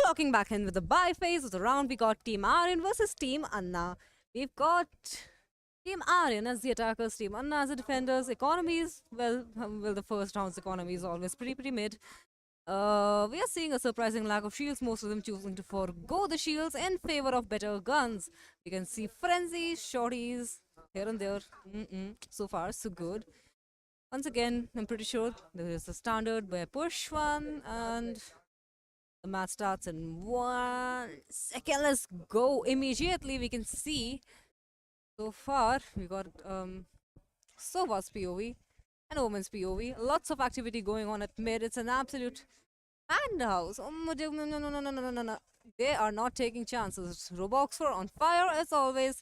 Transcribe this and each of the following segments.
Clocking back in with the bye phase of the round, we got Team Aryan versus Team Anna. We've got Team Aryan as the attackers, Team Anna as the defenders. Economies, well, the first round's economy is always pretty mid. We are seeing a surprising lack of shields, most of them choosing to forego the shields in favor of better guns. We can see frenzy, shorties here and there. So far, so good. Once again, I'm pretty sure there is a standard where push one, and the match starts in 1 second. Let's go immediately. We can see so far we got Sova's POV and Omen's POV. Lots of activity going on at mid. It's an absolute madhouse. Oh, no. They are not taking chances. Roblox were on fire as always.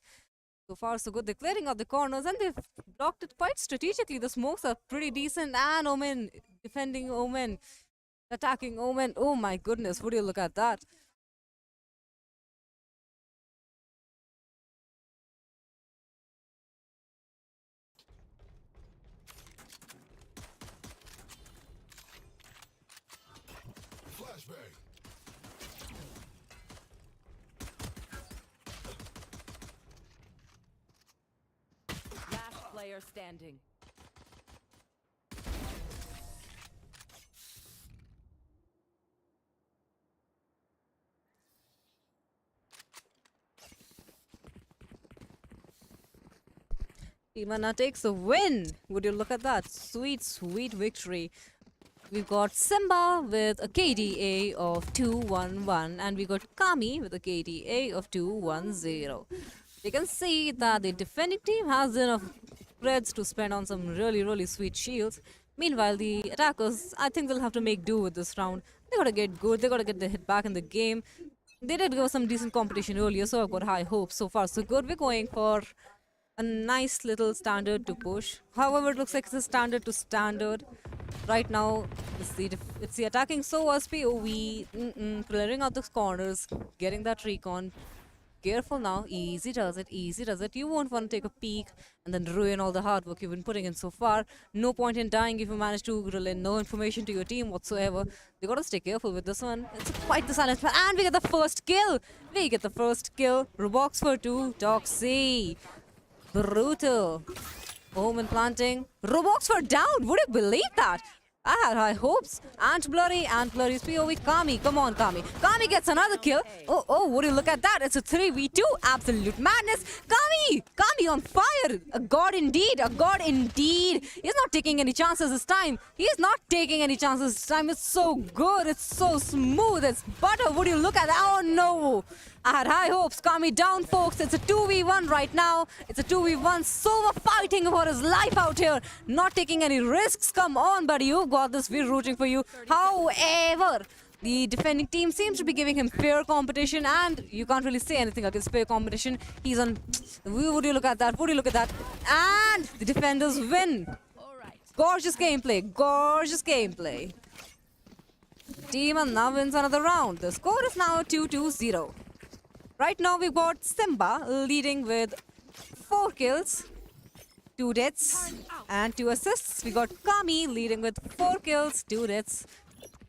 So far, so good. They're clearing out the corners and they've blocked it quite strategically. The smokes are pretty decent. And Omen defending Omen, attacking Omen. Oh my goodness, would you look at that? Last player standing. Team Anna takes a win. Would you look at that? Sweet, sweet victory. We've got Simba with a KDA of 211 and we got Kami with a KDA of 210. You can see that the defending team has enough creds to spend on some really sweet shields. Meanwhile, the attackers, I think they'll have to make do with this round. They gotta get good, they gotta get the hit back in the game. They did give some decent competition earlier, so I've got high hopes. So far, so good. We're going for a nice little standard to push. However, it looks like it's a standard to standard. Right now, it's the attacking Sova's POV, clearing out the corners, getting that recon. Careful now, easy does it, easy does it. You won't want to take a peek and then ruin all the hard work you've been putting in so far. No point in dying if you manage to relay no information to your team whatsoever. They gotta stay careful with this one. It's quite the silence, and we get the first kill. We get the first kill. Roblox for 2, Toxie. Brutal. Omen planting. Roblox for down. Would you believe that? I had high hopes. Blurry's POV. Kami, come on, Kami. Kami gets another kill. Oh, would you look at that? It's a 3v2. Absolute madness. Kami on fire. A god indeed. A god indeed. He's not taking any chances this time. He's not taking any chances this time. It's so good. It's so smooth. It's butter. Would you look at that? Oh, no. I had high hopes. Kami down, folks. It's a 2v1 right now. It's a 2v1. Sova fighting for his life out here. Not taking any risks. Come on, buddy. You've got this. We're rooting for you. However, the defending team seems to be giving him fair competition, and you can't really say anything against fair competition. He's on... Would you look at that? Would you look at that? And the defenders win. Gorgeous gameplay. Gorgeous gameplay. Team Anna wins another round. The score is now 2-2-0. Right now we've got Simba leading with 4 kills, 2 deaths and 2 assists. We got Kami leading with 4 kills, 2 deaths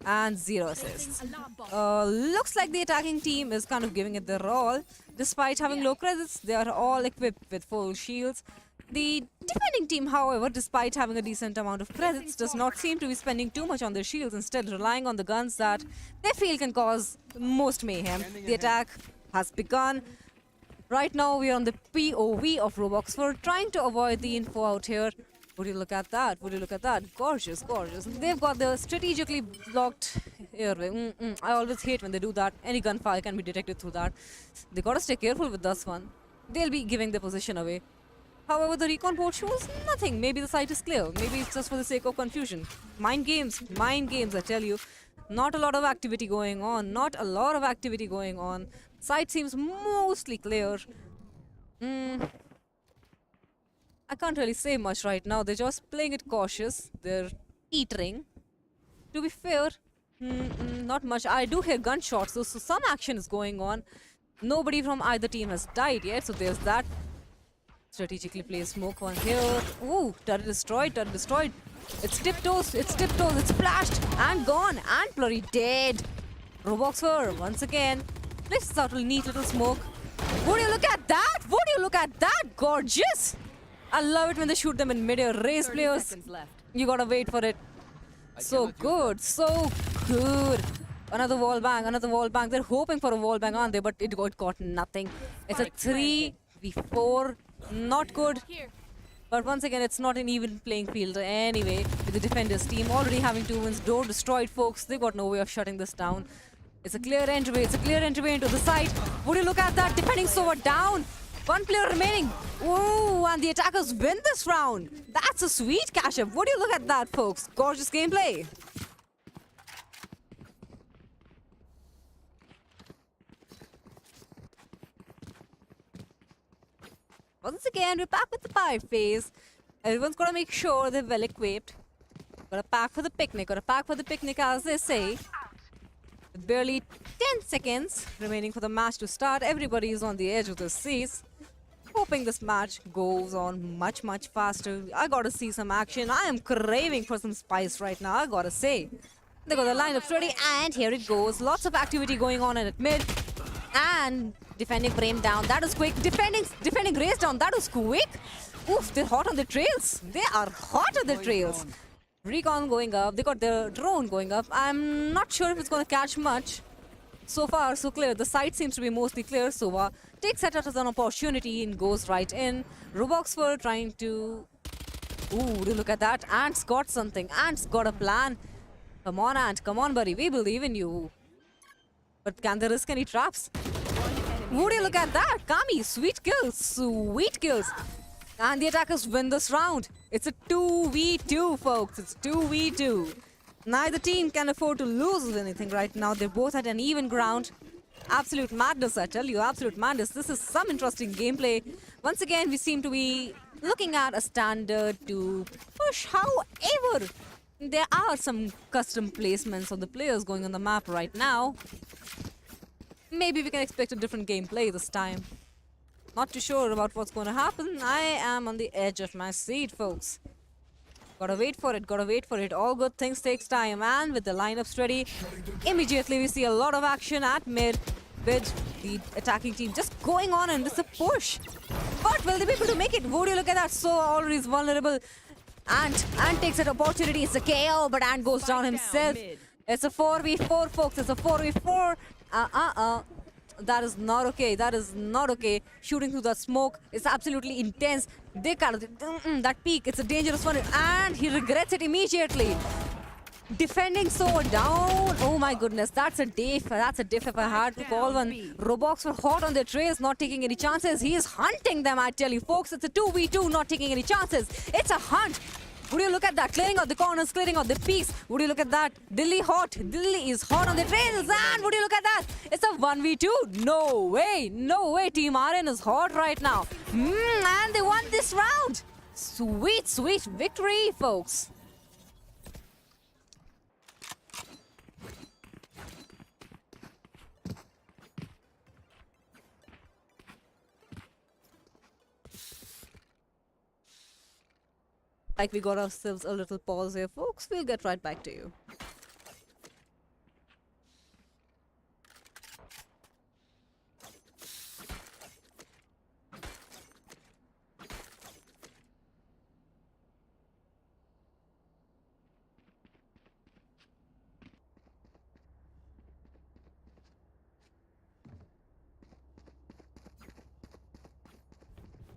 and 0 assists. Looks like the attacking team is kind of giving it their all. Despite having low credits, they are all equipped with full shields. The defending team, however, despite having a decent amount of credits, does not seem to be spending too much on their shields, instead relying on the guns that they feel can cause most mayhem. The attack has begun. Right now we are on the POV of Roblox. We're trying to avoid the info out here. Would you look at that? Would you look at that? Gorgeous, gorgeous. They've got the strategically blocked airway. I always hate when they do that. Any gunfire can be detected through that. They gotta stay careful with this one. They'll be giving their position away. However, the recon port shows nothing. Maybe the site is clear. Maybe it's just for the sake of confusion. Mind games, I tell you. Not a lot of activity going on. Not a lot of activity going on. Site seems mostly clear. I can't really say much right now. They're just playing it cautious. They're eating. To be fair, not much. I do hear gunshots, so some action is going on. Nobody from either team has died yet, so there's that. Strategically place smoke on here. Ooh, turret destroyed, turret destroyed. It's tiptoes, it's flashed and gone. And Blurry dead. Roboxer, once again, places out a neat little smoke. Would you look at that? Would you look at that? Gorgeous! I love it when they shoot them in midair. Race 30 players, seconds left. you gotta wait for it. So good, so good. Another wall bang, another wall bang. They're hoping for a wall bang, aren't they? But it got nothing. It's a 3v4. Not good. But once again, it's not an even playing field anyway. With the defenders team already having 2 wins, door destroyed, folks. They got no way of shutting this down. It's a clear entryway. It's a clear entryway into the site. Would you look at that? Defending Sova down. 1 player remaining. Ooh, and the attackers win this round. That's a sweet cash up. Would you look at that, folks? Gorgeous gameplay. Once again, we're back with the pirate phase. Everyone's got to make sure they're well equipped. Got to pack for the picnic. Got to pack for the picnic, as they say. With barely 10 seconds remaining for the match to start. Everybody is on the edge of their seats, hoping this match goes on much, much faster. I got to see some action. I am craving for some spice right now, I got to say. They got the lineups ready, and here it goes. Lots of activity going on at mid. And defending Brain down. That was quick. Defending Race down. That was quick. Oof, they're hot on the trails. They are hot on the trails. Recon going up. They got their drone going up. I'm not sure if it's going to catch much. So far, so clear. The site seems to be mostly clear. Sova takes that as an opportunity and goes right in. Robox were trying to... Ooh, look at that. Ant's got something. Ant's got a plan. Come on, Ant. Come on, buddy. We believe in you. But can they risk any traps? Would you look at that? Kami, sweet kills. Sweet kills. And the attackers win this round. It's a 2v2, folks. It's 2v2. Neither team can afford to lose anything right now. They're both at an even ground. Absolute madness, I tell you. Absolute madness. This is some interesting gameplay. Once again, we seem to be looking at a standard to push. However, there are some custom placements of the players going on the map right now. Maybe we can expect a different gameplay this time. Not too sure about what's going to happen. I am on the edge of my seat, folks. Gotta wait for it, gotta wait for it. All good things takes time. And with the lineups ready, immediately we see a lot of action at mid with the attacking team just going on, and this is a push. But will they be able to make it? Would you look at that? So already is vulnerable. Ant takes that opportunity. It's a KO, but Ant goes down himself. It's a 4v4, folks. It's a 4v4. That is not okay. That is not okay. Shooting through the smoke is absolutely intense. They can't. That peak, it's a dangerous one. And he regrets it immediately. Defending so down. Oh my goodness. That's a diff. That's a diff if I had to call one. Robox were hot on their trails, not taking any chances. He is hunting them, I tell you, folks. It's a 2v2, not taking any chances. It's a hunt. Would you look at that? Clearing out the corners, clearing out the peaks. Would you look at that? Delhi hot. Delhi is hot on the trails. And would you look at that? It's a 1v2. No way. No way. Team RN is hot right now. And they won this round. Sweet, sweet victory, folks. Like we got ourselves a little pause here, folks. We'll get right back to you.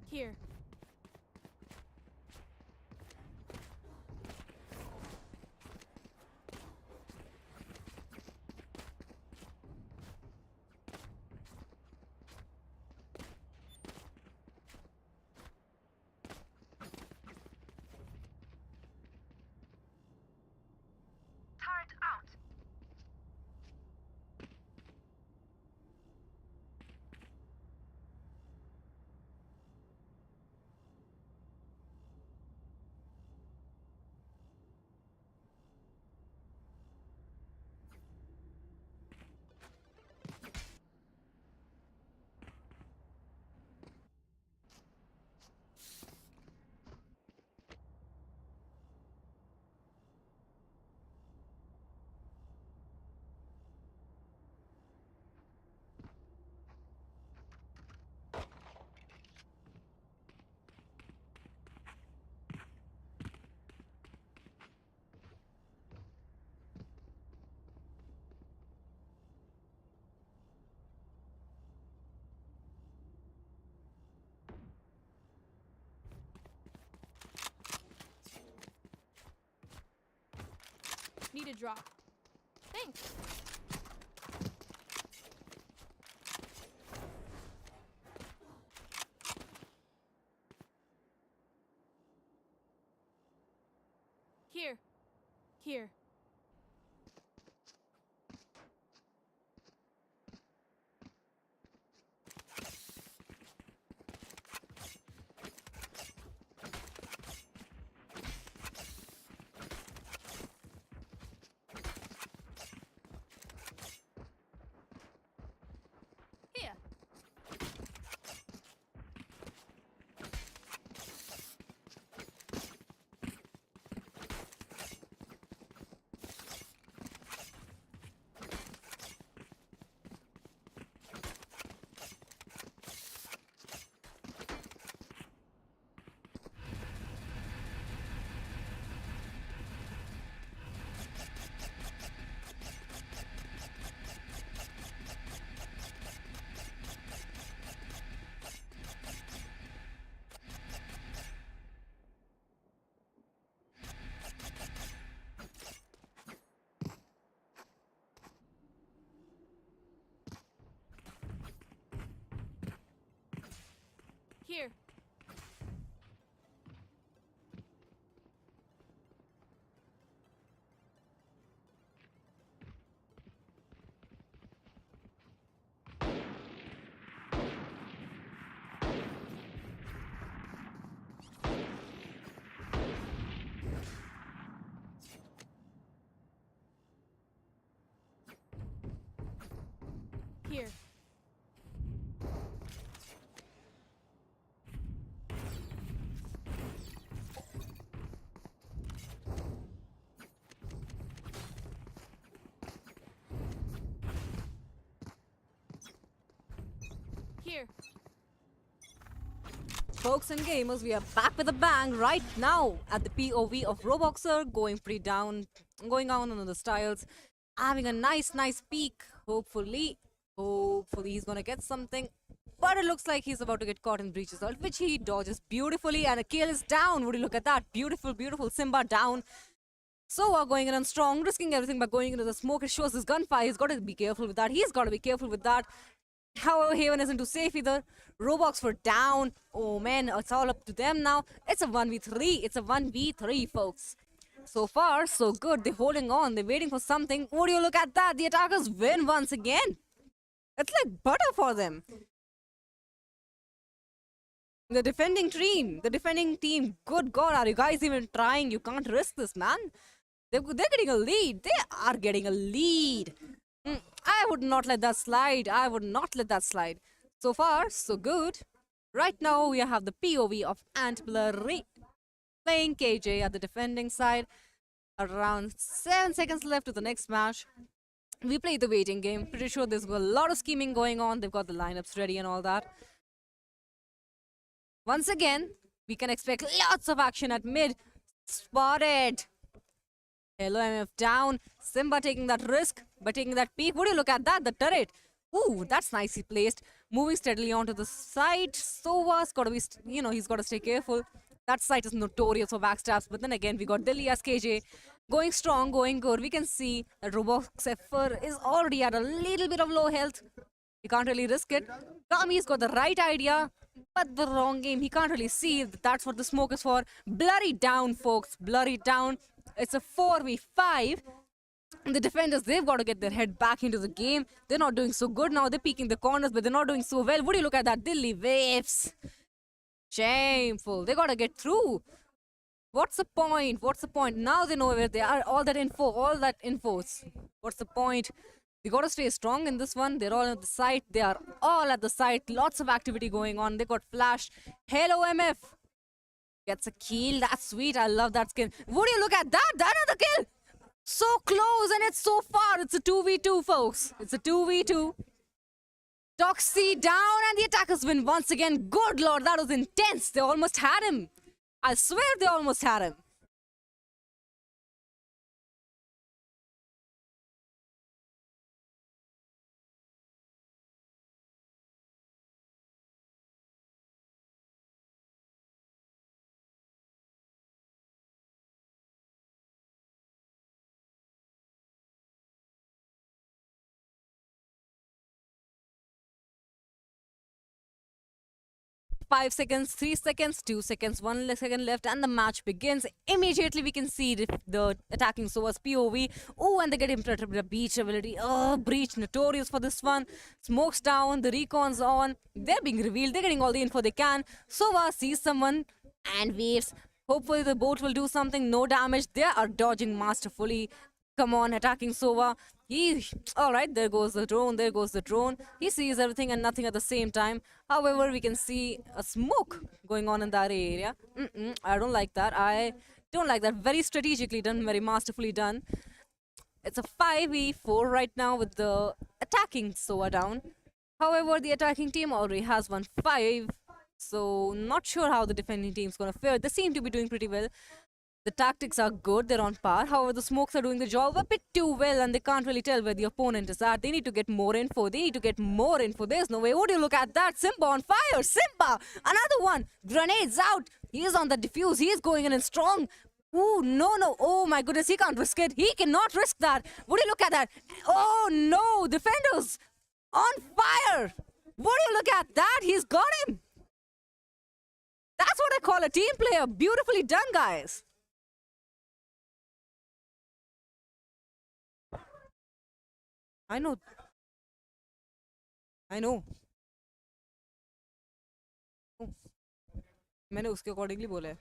Here. Need a drop. Thanks. Here. Here. Here. Here. Here. Here. Folks and gamers, we are back with a bang right now at the POV of Roboxer, going down on the styles, having a nice peek. Hopefully he's gonna get something. But it looks like he's about to get caught in breach assault, which he dodges beautifully, and a kill is down. Would you look at that? Beautiful Simba down. So are going in on strong, risking everything by going into the smoke. It shows his gunfire. He's got to be careful with that. He's got to be careful with that. However, Haven isn't too safe either. Roblox were down. Oh man, it's all up to them now. It's a 1v3. It's a 1v3, folks. So far, so good. They're holding on. They're waiting for something. Would you look at that? The attackers win once again. It's like butter for them. The defending team. Good God, are you guys even trying? You can't risk this, man. They're getting a lead. They are getting a lead. I would not let that slide. I would not let that slide. So far, so good. Right now, we have the POV of Ant Blurry playing KJ at the defending side. Around 7 seconds left to the next match. We play the waiting game. Pretty sure there's a lot of scheming going on. They've got the lineups ready and all that. Once again, we can expect lots of action at mid. Spotted. Hello, MF down. Simba taking that risk by taking that peek. Would you look at that? The turret. Ooh, that's nicely placed. Moving steadily onto the side. Sova's got to be, he's got to stay careful. That site is notorious for backstabs. But then again, we got Delhi as KJ. Going strong, going good. We can see that Roblox is already at a little bit of low health. He can't really risk it. Kami's got the right idea, but the wrong game. He can't really see that's what the smoke is for. Blurry down, folks. Blurry down. It's a 4v5. The defenders, they've got to get their head back into the game. They're not doing so good now. They're peeking the corners, but they're not doing so well. Would you look at that? Delhi waves. Shameful. They got to get through. What's the point? What's the point? Now they know where they are. All that info. What's the point? They got to stay strong in this one. They're all at the site. They are all at the site. Lots of activity going on. They got flash. Hello, MF. Gets a kill. That's sweet. I love that skin. Would you look at that? Another kill. So close and it's so far. It's a 2v2, folks. It's a 2v2. Toxie down and the attackers win once again. Good lord, that was intense. They almost had him. I swear they almost had him. 5 seconds, 3 seconds, 2 seconds, 1 second left, and the match begins. Immediately, we can see the attacking Sova's POV. Oh, and they get implemented with a breach ability. Oh, breach, notorious for this one. Smokes down, the recon's on. They're being revealed. They're getting all the info they can. Sova sees someone and waves. Hopefully, the boat will do something. No damage. They are dodging masterfully. Come on, attacking Sova. All right, there goes the drone, there goes the drone. He sees everything and nothing at the same time. However, we can see a smoke going on in that area. I don't like that. I don't like that. Very strategically done, very masterfully done. It's a 5v4 right now with the attacking Sova down. However, the attacking team already has won 5. So, not sure how the defending team's gonna fare. They seem to be doing pretty well. The tactics are good, they're on par. However, the smokes are doing the job a bit too well and they can't really tell where the opponent is at. They need to get more info. They need to get more info. There's no way. Would you look at that? Simba on fire. Simba! Another one. Grenades out. He's on the defuse. He's going in and strong. Ooh, no, no. Oh my goodness, he can't risk it. He cannot risk that. Would you look at that? Oh no, defenders on fire. Would you look at that? He's got him. That's what I call a team player. Beautifully done, guys. I know. I know. मैंने उसके accordingly बोला है.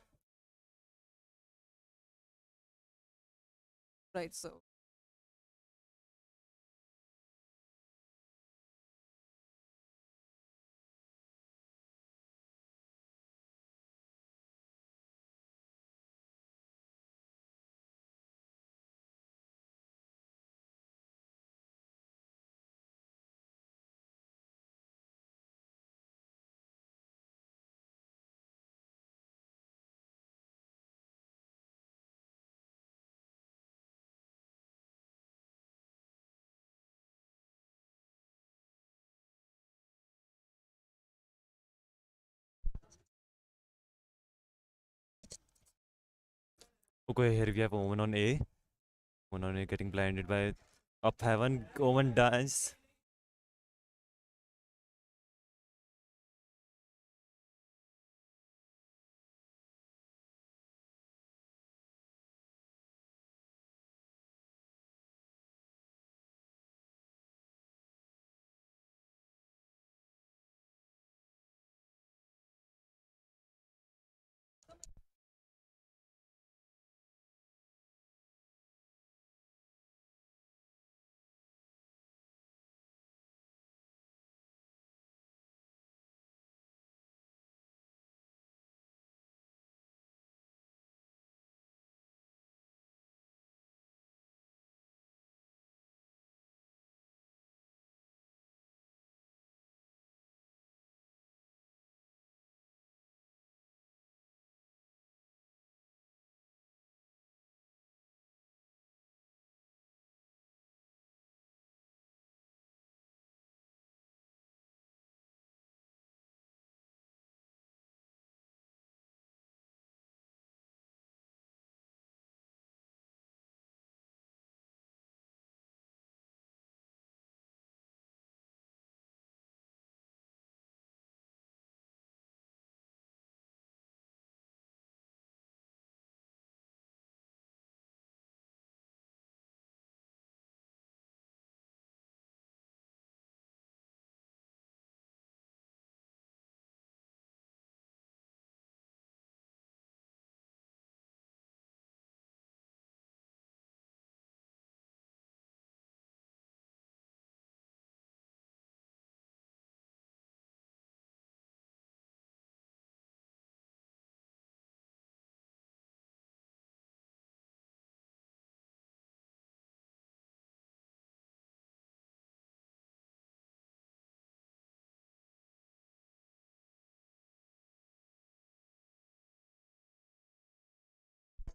Right, so Okay, here we have Omen on A. Omen on A getting blinded by up heaven. Omen dies.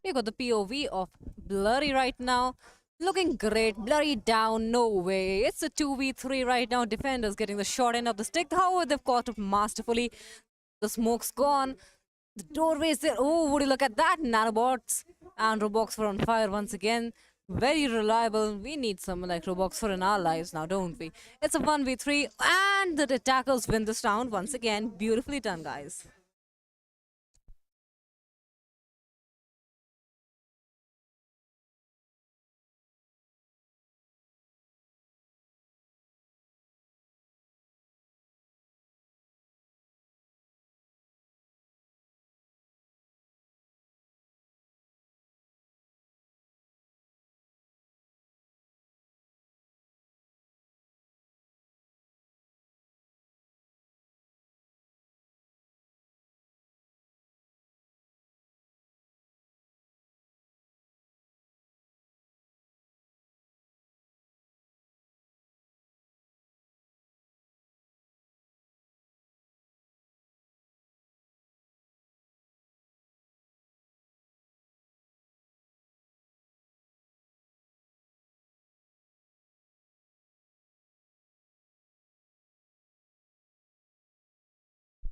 we got the POV of Blurry right now. Looking great. Blurry down. No way. It's a 2v3 right now. Defenders getting the short end of the stick. However, they've caught up masterfully. The smoke's gone. The doorway's there. Oh, would you look at that? Nanobots and Roblox were on fire once again. Very reliable. We need someone like Roblox for in our lives now, don't we? It's a 1v3, and the attackers win this round once again. Beautifully done, guys.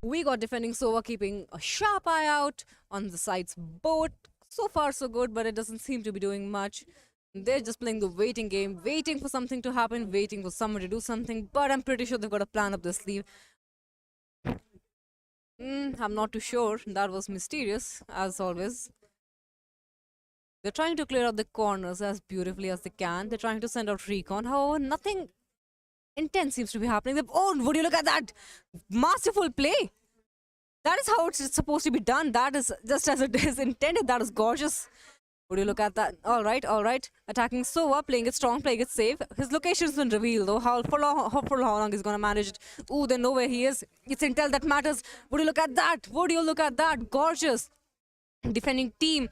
We got defending Sova keeping a sharp eye out on the side's boat. So far, so good, but it doesn't seem to be doing much. They're just playing the waiting game, waiting for something to happen, waiting for someone to do something. But I'm pretty sure they've got a plan up their sleeve. I'm not too sure. That was mysterious, as always. They're trying to clear out the corners as beautifully as they can. They're trying to send out recon. However, nothing intense seems to be happening. Oh, would you look at that? Masterful play. That is how it's supposed to be done. That is just as it is intended. That is gorgeous. Would you look at that? All right, all right. Attacking Sova, playing it strong, playing it safe. His location's been revealed, though. For how long he's going to manage it? Ooh, they know where he is. It's intel that matters. Would you look at that? Would you look at that? Gorgeous. Defending team.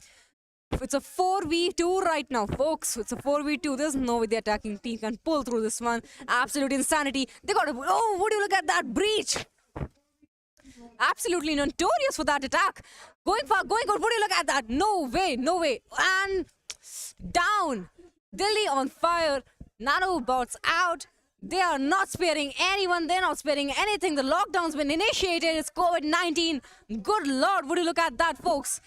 It's a 4v2 right now, folks. It's a 4v2. There's no way the attacking team can pull through this one. Absolute insanity. They got to... Oh, would you look at that breach? Absolutely notorious for that attack. Going far, going good. Would you look at that? No way, no way. And down. Delhi on fire. Nanobots out. They are not sparing anyone. They're not sparing anything. The lockdown's been initiated. It's COVID-19. Good Lord, would you look at that, folks?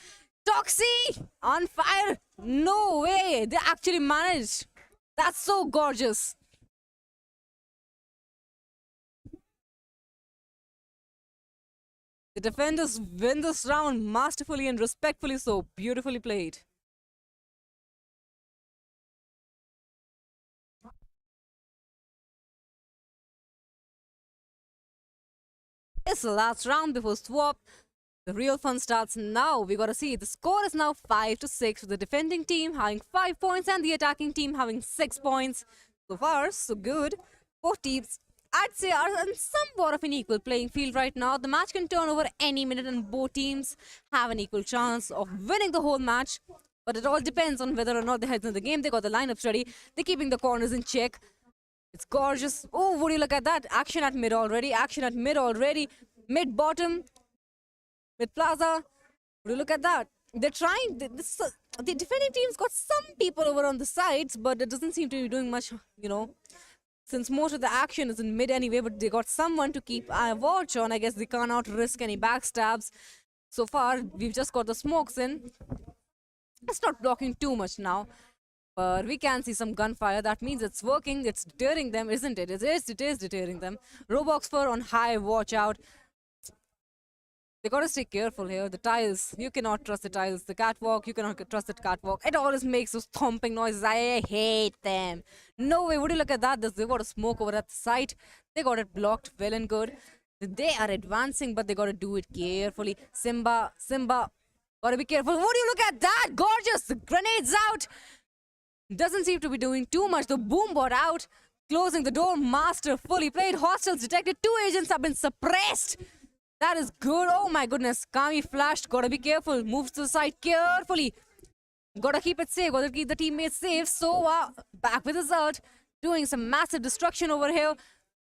Toxie on fire. No way. They actually managed. That's so gorgeous. The defenders win this round masterfully and respectfully so. Beautifully played. It's the last round before swap. The real fun starts now. We gotta see. The score is now 5-6 with the defending team having 5 points and the attacking team having 6 points. So far, so good. Both teams, I'd say, are in somewhat of an equal playing field right now. The match can turn over any minute and both teams have an equal chance of winning the whole match. But it all depends on whether or not they head in the game. They got the lineups ready. They're keeping the corners in check. It's gorgeous. Oh, would you look at that? Action at mid already. Action at mid already. Mid bottom. Mid plaza. Would you look at that? They're trying. The defending team's got some people over on the sides, but it doesn't seem to be doing much, you know. Since most of the action is in mid anyway, but they got someone to keep a watch on. I guess they cannot risk any backstabs. So far, we've just got the smokes in. It's not blocking too much now. But we can see some gunfire. That means it's working. It's deterring them, isn't it? It is deterring them. Roblox fur on high. Watch out. They gotta stay careful here. The tiles. You cannot trust the tiles. The catwalk. You cannot trust the catwalk. It always makes those thumping noises. I hate them. No way. Would you look at that? They got a smoke over at the site. They got it blocked. Well and good. They are advancing, but they gotta do it carefully. Simba. Gotta be careful. Would you look at that? Gorgeous. The grenades out. Doesn't seem to be doing too much. The boom bot out. Closing the door. Master fully played. Hostiles detected. 2 agents have been suppressed. That is good. Oh my goodness. Kami flashed. Gotta be careful. Moves to the side carefully. Gotta keep it safe. Gotta keep the teammates safe. So, back with his ult. Doing some massive destruction over here.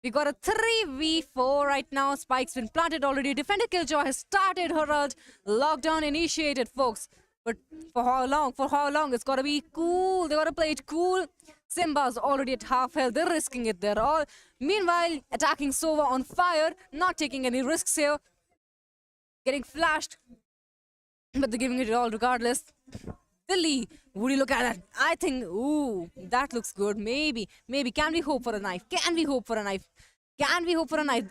We got a 3v4 right now. Spike's been planted already. Defender Killjoy has started her ult. Lockdown initiated, folks. But for how long? For how long? It's gotta be cool. They gotta play it cool. Simba's already at half health. They're risking it. They're all. Meanwhile, attacking Sova on fire. Not taking any risks here. Getting flashed. But they're giving it all regardless. Dilly, would you look at that? I think, ooh, that looks good. Maybe. Can we hope for a knife? Can we hope for a knife? Can we hope for a knife?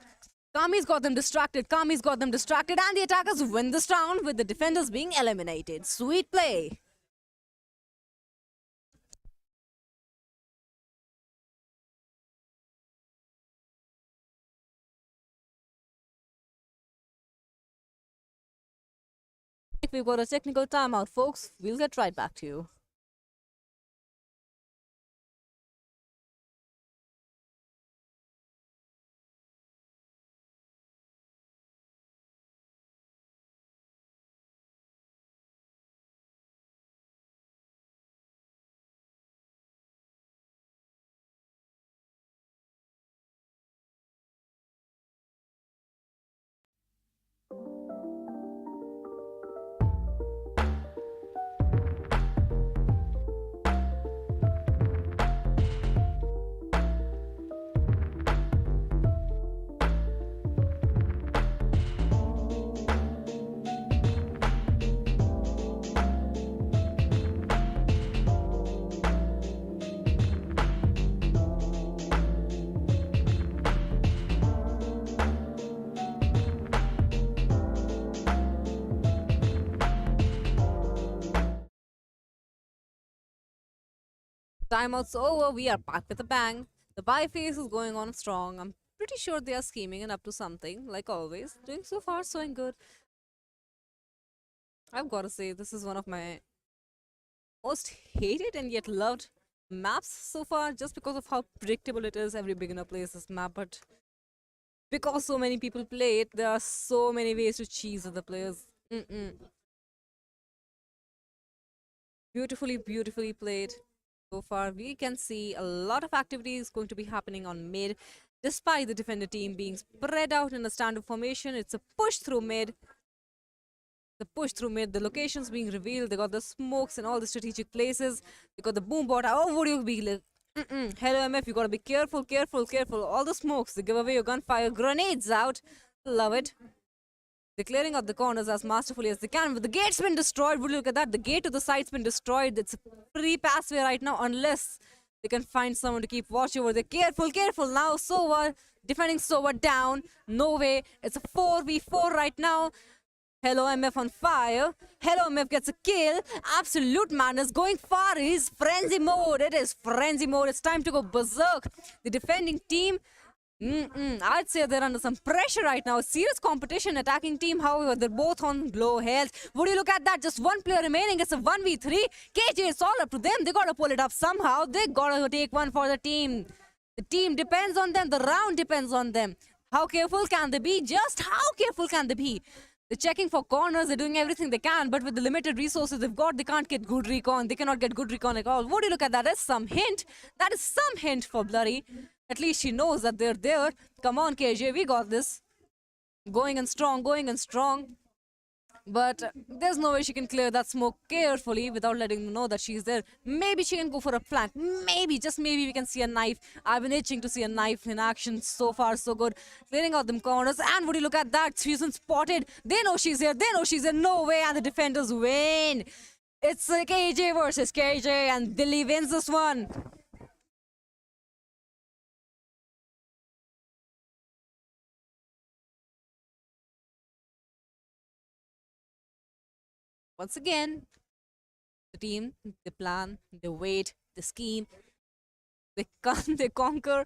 Kami's got them distracted. Kami's got them distracted. And the attackers win this round with the defenders being eliminated. Sweet play. We've got a technical timeout, folks. We'll get right back to you. Timeout's over. We are back with a bang. The buy phase is going on strong. I'm pretty sure they are scheming and up to something, like always. Doing so far, so good. I've got to say, this is one of my most hated and yet loved maps so far, just because of how predictable it is. Every beginner plays this map, but because so many people play it, there are so many ways to cheese with the players. Beautifully played. So far, we can see a lot of activity is going to be happening on mid. Despite the defender team being spread out in a standard formation, it's a push through mid. The locations being revealed. They got the smokes in all the strategic places. They got the boom bot. Oh, would you be like, hello MF, you gotta be careful. All the smokes, they give away your gunfire, grenades out. Love it. They're clearing out the corners as masterfully as they can. But the gate's been destroyed. Would you look at that? The gate to the side's been destroyed. It's a free passway right now, unless they can find someone to keep watch over there. Careful. Now Sova, defending Sova down. No way. It's a 4v4 right now. Hello MF on fire. Hello MF gets a kill. Absolute madness. Going far is frenzy mode. It is frenzy mode. It's time to go berserk. The defending team, I'd say they're under some pressure right now. Serious competition. Attacking team, however, they're both on low health. Would you look at that? Just one player remaining. It's a 1v3. KJ, it's all up to them. They gotta pull it up somehow. They gotta take one for the team. The team depends on them. The round depends on them. How careful can they be? Just how careful can they be? They're checking for corners. They're doing everything they can. But with the limited resources they've got, they can't get good recon. They cannot get good recon at all. Would you look at that? That's some hint. That is some hint for Blurry. At least she knows that they're there. Come on, KJ, we got this. Going and strong. But there's no way she can clear that smoke carefully without letting them know that she's there. Maybe she can go for a flank. Maybe, just maybe we can see a knife. I've been itching to see a knife in action. So far, so good. Clearing out them corners. And would you look at that? Susan spotted. They know she's here. No way. And the defenders win. It's KJ versus KJ. And Dilly wins this one. Once again, the team, the plan, the wait, the scheme, they conquer.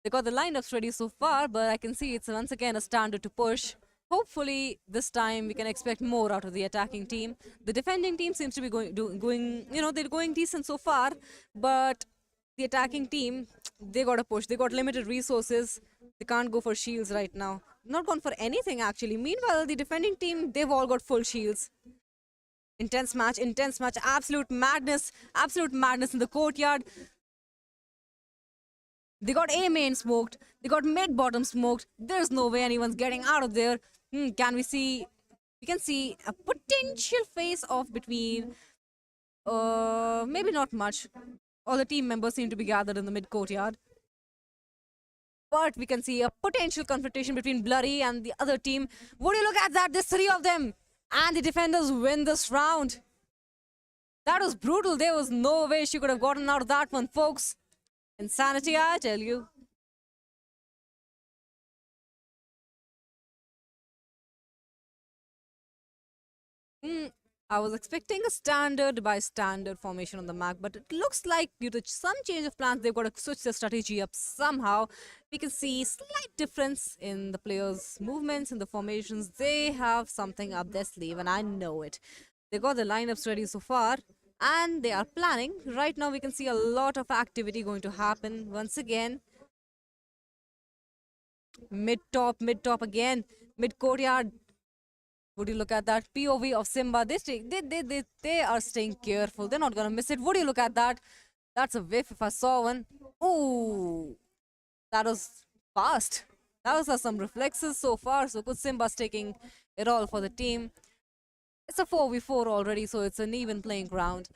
They got the lineups ready so far, but I can see it's once again a standard to push. Hopefully, this time we can expect more out of the attacking team. The defending team seems to be they're going decent so far, but the attacking team, they got to push. They got limited resources. They can't go for shields right now. Not gone for anything actually. Meanwhile, the defending team, they've all got full shields. Intense match, absolute madness in the courtyard. They got A main smoked, they got mid bottom smoked. There's no way anyone's getting out of there. Can we see? We can see a potential face off between, maybe not much. All the team members seem to be gathered in the mid courtyard. But we can see a potential confrontation between Blurry and the other team. Would you look at that? There's 3 of them. And the defenders win this round. That was brutal. There was no way she could have gotten out of that one, folks. Insanity, I tell you. I was expecting a standard by standard formation on the Mac, but it looks like due to some change of plans, they've got to switch their strategy up somehow. We can see slight difference in the players' movements and the formations. They have something up their sleeve, and I know it. They got the lineups ready so far, and they are planning. Right now, we can see a lot of activity going to happen once again. Mid top again, mid courtyard. Would you look at that POV of Simba? They are staying careful. They're not gonna miss it. Would you look at that? That's a whiff if I saw one. Ooh, that was fast. That was some reflexes so far. So good. Simba's taking it all for the team. It's a 4v4 already, so it's an even playing ground.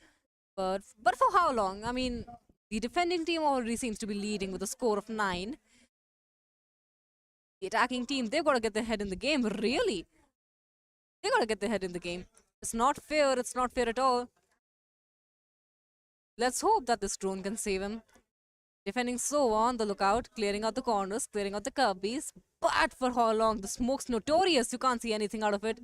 But for how long? I mean, the defending team already seems to be leading with a score of 9. The attacking team, they've got to get their head in the game. Really? They gotta get their head in the game. It's not fair. It's not fair at all. Let's hope that this drone can save him. Defending so on the lookout, clearing out the corners, clearing out the cubbies. But for how long? The smoke's notorious. You can't see anything out of it.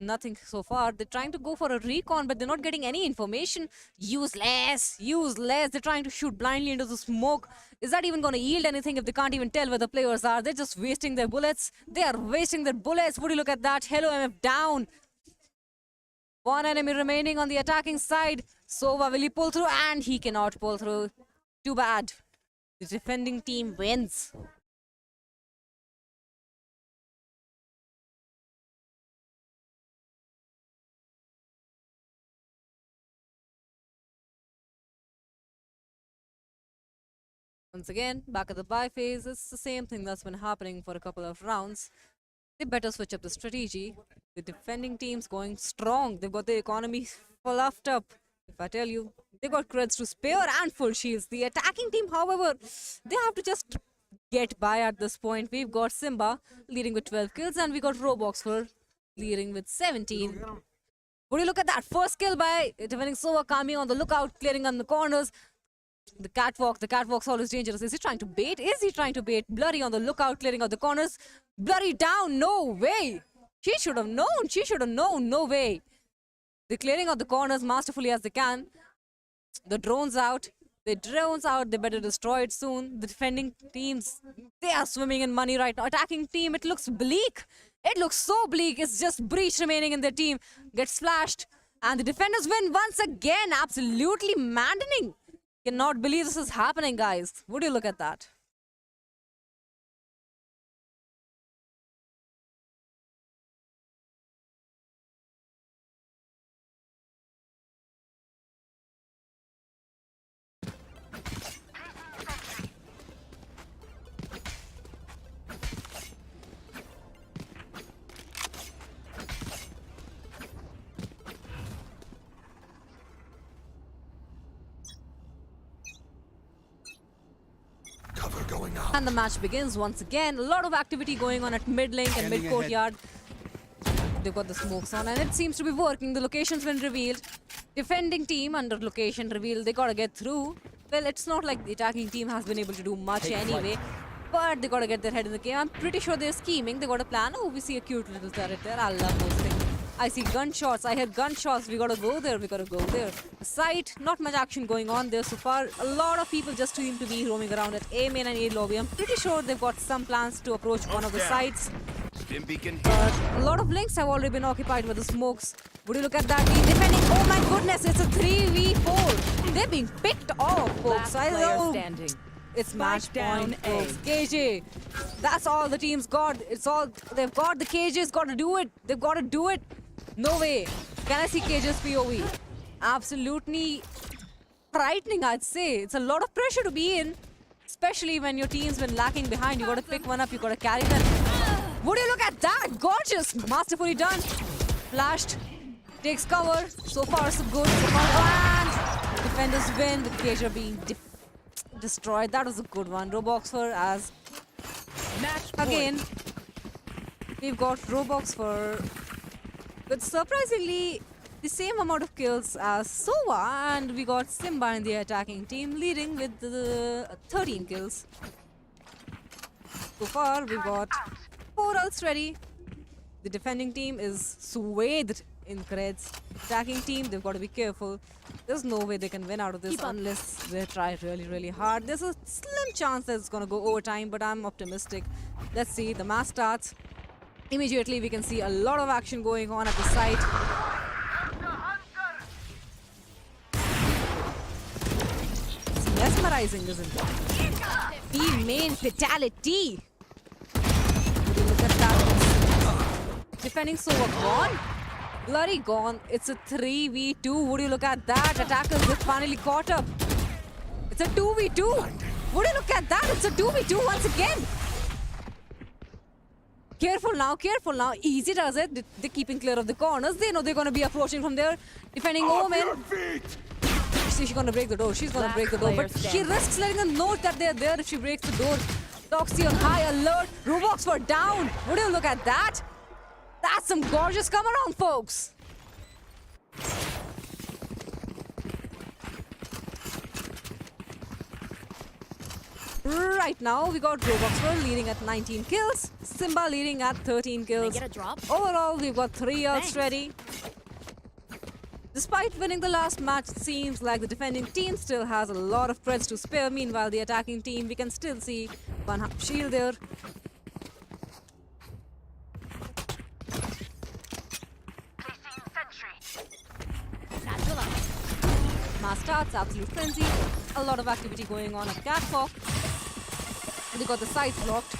Nothing so far. They're trying to go for a recon, but they're not getting any information. Useless. Useless. They're trying to shoot blindly into the smoke. Is that even going to yield anything if they can't even tell where the players are? They're just wasting their bullets. They are wasting their bullets. Would you look at that? Hello, MF down. One enemy remaining on the attacking side. Sova, will he pull through? And he cannot pull through. Too bad. The defending team wins. Once again, back at the buy phase, it's the same thing that's been happening for a couple of rounds. They better switch up the strategy. The defending team's going strong. They've got the economy fluffed up. If I tell you, they got creds to spare and full shields. The attacking team, however, they have to just get by at this point. We've got Simba leading with 12 kills, and we got Roblox for leading with 17. Would you look at that? First kill by defending Sova, Kami on the lookout, clearing on the corners. The catwalk's always dangerous. Is he trying to bait? Is he trying to bait? Blurry on the lookout, clearing out the corners. Blurry down, no way. She should have known, no way. They're clearing out the corners masterfully as they can. The drone's out. They better destroy it soon. The defending teams, they are swimming in money right now. Attacking team, it looks bleak. It looks so bleak. It's just Breach remaining in their team. Gets flashed. And the defenders win once again. Absolutely maddening. Cannot believe this is happening, guys. Would you look at that? And the match begins once again. A lot of activity going on at mid lane and mid courtyard. They've got the smokes on and it seems to be working. The location's been revealed. Defending team under location revealed. They gotta get through. Well, it's not like the attacking team has been able to do much anyway. But they gotta get their head in the game. I'm pretty sure they're scheming. They got a plan. Oh, we see a cute little turret there. I love those things. I see gunshots. I hear gunshots. We gotta go there. Site, not much action going on there so far. A lot of people just seem to be roaming around at A main and A lobby. I'm pretty sure they've got some plans to approach one of the sites. But a lot of links have already been occupied with the smokes. Would you look at that team defending? Oh my goodness, it's a 3v4. They're being picked off, folks. I know. It's match point, folks. KJ. That's all the team's got. It's all they've got. The KJ's got to do it. They've got to do it. No way. Can I see KJ's POV? Absolutely frightening, I'd say. It's a lot of pressure to be in, especially when your team's been lacking behind. You got to pick one up. You got to carry them. Would you look at that? Gorgeous. Masterfully done. Flashed. Takes cover. So far, so good. So far, and defenders win. The KJ being destroyed. That was a good one. Roboxer as match again. We've got Robox for, but surprisingly, the same amount of kills as Sova, and we got Simba in the attacking team leading with the 13 kills. So far, we've got 4 ults ready. The defending team is swathed in creds. Attacking team, they've got to be careful. There's no way they can win out of this unless they try really, really hard. There's a slim chance that it's going to go overtime, but I'm optimistic. Let's see, the match starts. Immediately, we can see a lot of action going on at the site. It's mesmerizing, isn't it? The main fatality. Would you look at that? Defending Sova gone. Bloody gone. It's a 3v2. Would you look at that? Attackers have finally caught up. It's a 2v2. Would you look at that? It's a 2v2 once again. Careful now, careful now. Easy does it. They're keeping clear of the corners. They know they're going to be approaching from there. Defending Omen. She's going to break the door. She's going to break the door. But she risks letting them know that they're there if she breaks the door. Toxie on high alert. Robots were down. Would you look at that? That's some gorgeous come around, folks. Right now, we got Roblox leading at 19 kills. Simba leading at 13 kills. Can I get a drop? Overall, we've got 3 ults ready. Despite winning the last match, it seems like the defending team still has a lot of threats to spare. Meanwhile, the attacking team, we can still see one shield there. Mass starts, absolute frenzy. A lot of activity going on at Catwalk. They got the sides blocked.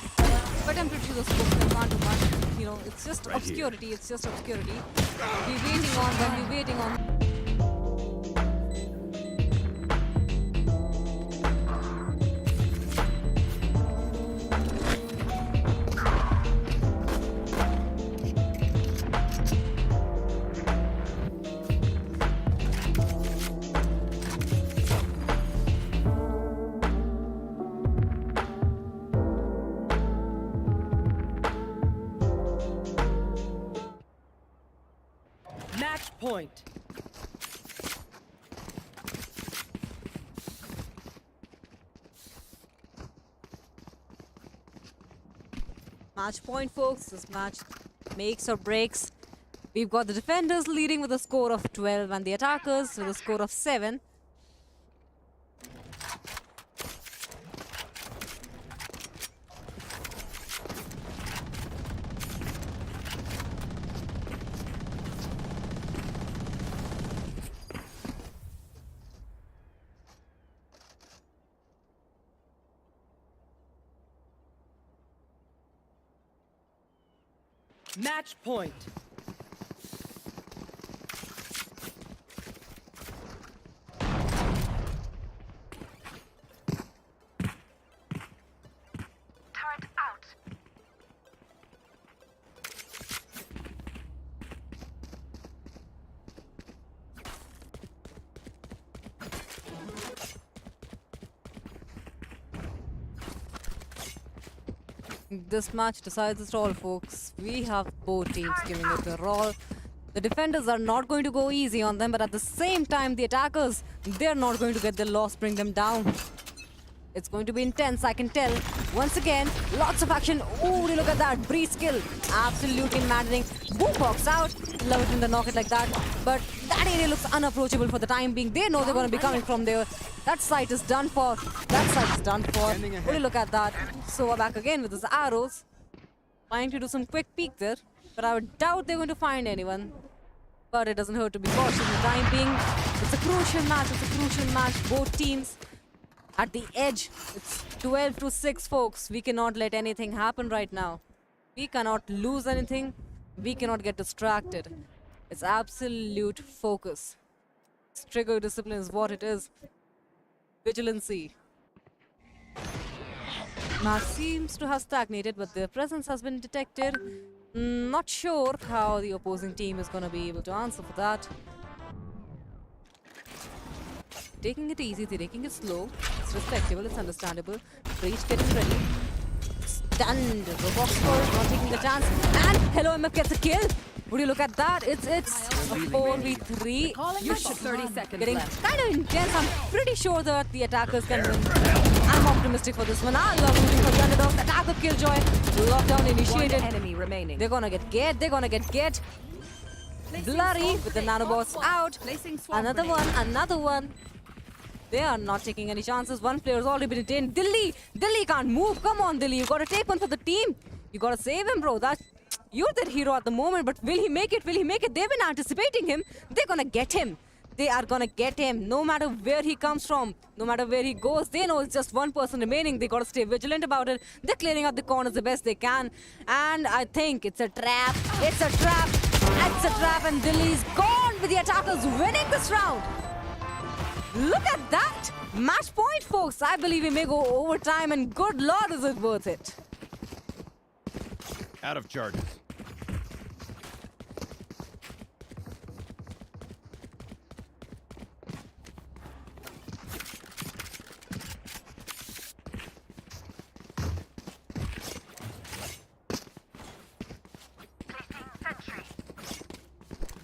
But I'm pretty sure the scope can't do much. You know, it's just obscurity. It's just obscurity. We're waiting on them. We're waiting on. Match point. Match point, folks. This match makes or breaks. We've got the defenders leading with a score of 12 and the attackers with a score of 7. Match point. Turret out. This match decides it all, folks. We have both teams giving it a roll. The defenders are not going to go easy on them, but at the same time, the attackers, they're not going to get their loss, bring them down. It's going to be intense, I can tell. Once again, lots of action. Oh, look at that. Breeze skill. Absolutely maddening. Boombox out. Love it when they knock it like that. But that area looks unapproachable for the time being. They know they're going to be coming from there. That site is done for. That site is done for. Oh, look at that. So we're back again with his arrows. Trying to do some quick peek there. But I would doubt they're going to find anyone. But it doesn't hurt to be cautious in the time being. It's a crucial match. It's a crucial match. Both teams at the edge. It's 12 to 6, folks. We cannot let anything happen right now. We cannot lose anything. We cannot get distracted. It's absolute focus. It's trigger discipline is what it is. Vigilancy. Match seems to have stagnated, but their presence has been detected. Not sure how the opposing team is going to be able to answer for that. Taking it easy, they're taking it slow. It's respectable, it's understandable. Breach getting ready. Stunned. The Voxford not taking the chance. And Hello MF gets a kill. Would you look at that? It's a 4v3. You should 30 seconds Getting left. kind of intense. I'm pretty sure that the attackers can win. I'm optimistic for this one. I love rooting for the underdogs. Attacker Killjoy. Lockdown One initiated. enemy remaining. They're gonna get get. They're gonna get get. Blurry with the nanobots out. Another one. Another one. They are not taking any chances. One player's already been detained. Dilly can't move. Come on, Dilly. You gotta take one for the team. You gotta save him, bro. You're the hero at the moment, but will he make it? Will he make it? They've been anticipating him. They're gonna get him. They are gonna get him. No matter where he comes from, no matter where he goes, they know it's just one person remaining. They gotta stay vigilant about it. They're clearing up the corners the best they can. And I think it's a trap. It's a trap. It's a trap, and Dilly's gone with the attackers winning this round. Look at that! Match point, folks. I believe we may go overtime, and good lord, is it worth it. Out of charges.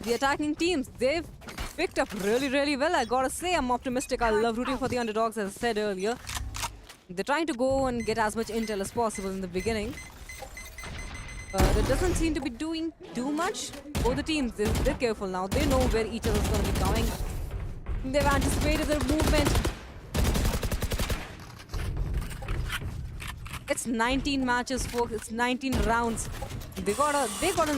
The attacking teams, they've picked up really well. I gotta say, I'm optimistic. I love rooting for the underdogs, as I said earlier. They're trying to go and get as much intel as possible in the beginning. But it doesn't seem to be doing too much. Both the teams, they're careful now. They know where each other's gonna be going. They've anticipated their movement. It's 19 matches, folks. It's 19 rounds. They gotta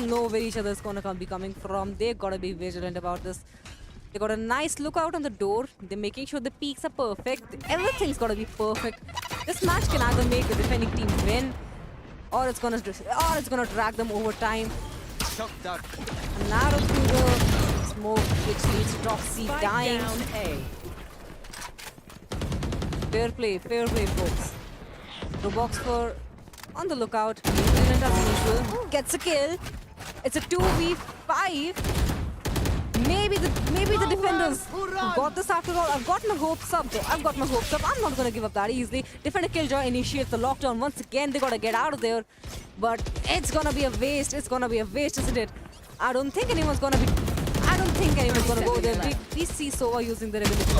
know where each other's gonna be coming from. They gotta be vigilant about this. They got a nice lookout on the door. They're making sure the peaks are perfect. Everything's gotta be perfect. This match can either make the defending team win, or it's gonna drag them over time. And narrow through the smoke, which leads to Toxie Spike dying. down A. Fair play, folks. Roblox for on the lookout. Vigilant as usual. Gets a kill. It's a 2v5. Maybe the defenders got this after all. I've got my hopes up though. I'm not gonna give up that easily. Defender Killjoy initiates the lockdown once again. They gotta get out of there. But it's gonna be a waste. It's gonna be a waste, isn't it? I don't think anyone's gonna go there. We see Sova using the ability to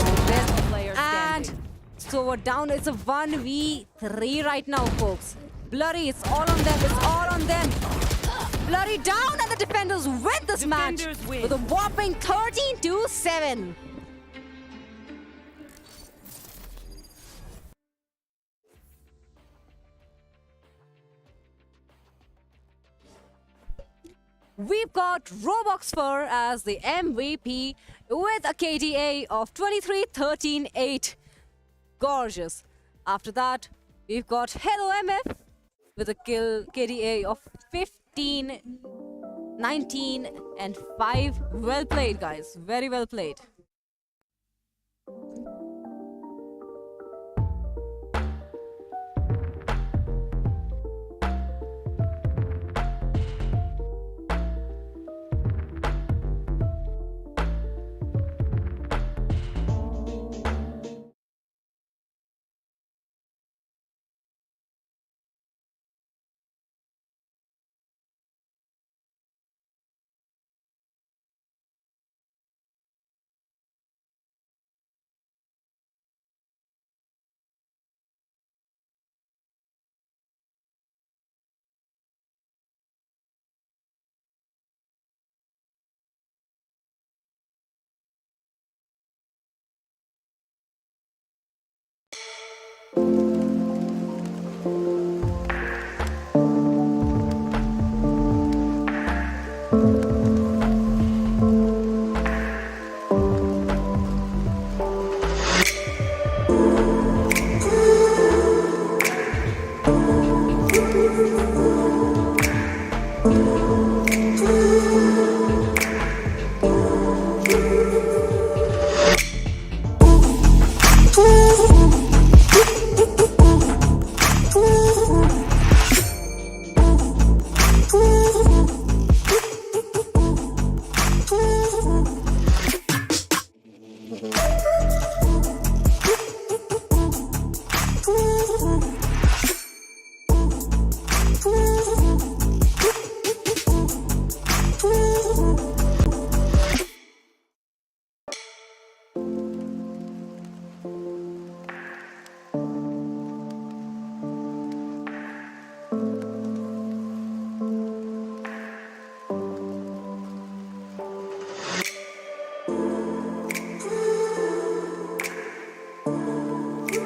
Player and standing. Sova down. It's a 1v3 right now, folks. Blurry, it's all on them. It's all on them. Blurry down, and the defenders win this match Defenders win. with a whopping 13-7. We've got Roblox Fur as the MVP with a KDA of 23-13-8. Gorgeous. After that, we've got Hello MF with a KDA of 15, 19, and 5. Well played, guys. Very well played.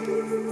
Mm-hmm.